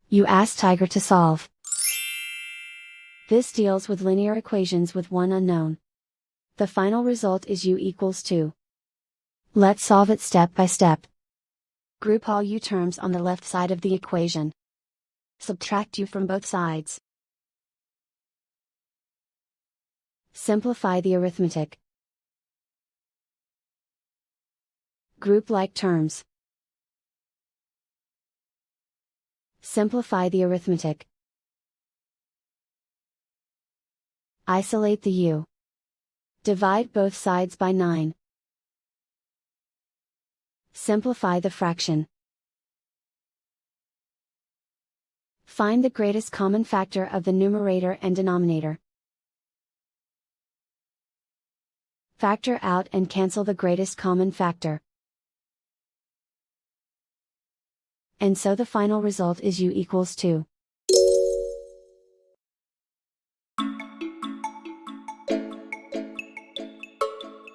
You ask Tiger to solve. This deals with linear equations with one unknown. The final result is u=2. Let's solve it step by step. Group all u terms on the left side of the equation. Subtract u from both sides. Simplify the arithmetic. Group like terms. Simplify the arithmetic. Isolate the u. Divide both sides by 9. Simplify the fraction. Find the greatest common factor of the numerator and denominator. Factor out and cancel the greatest common factor. And so the final result is u=2.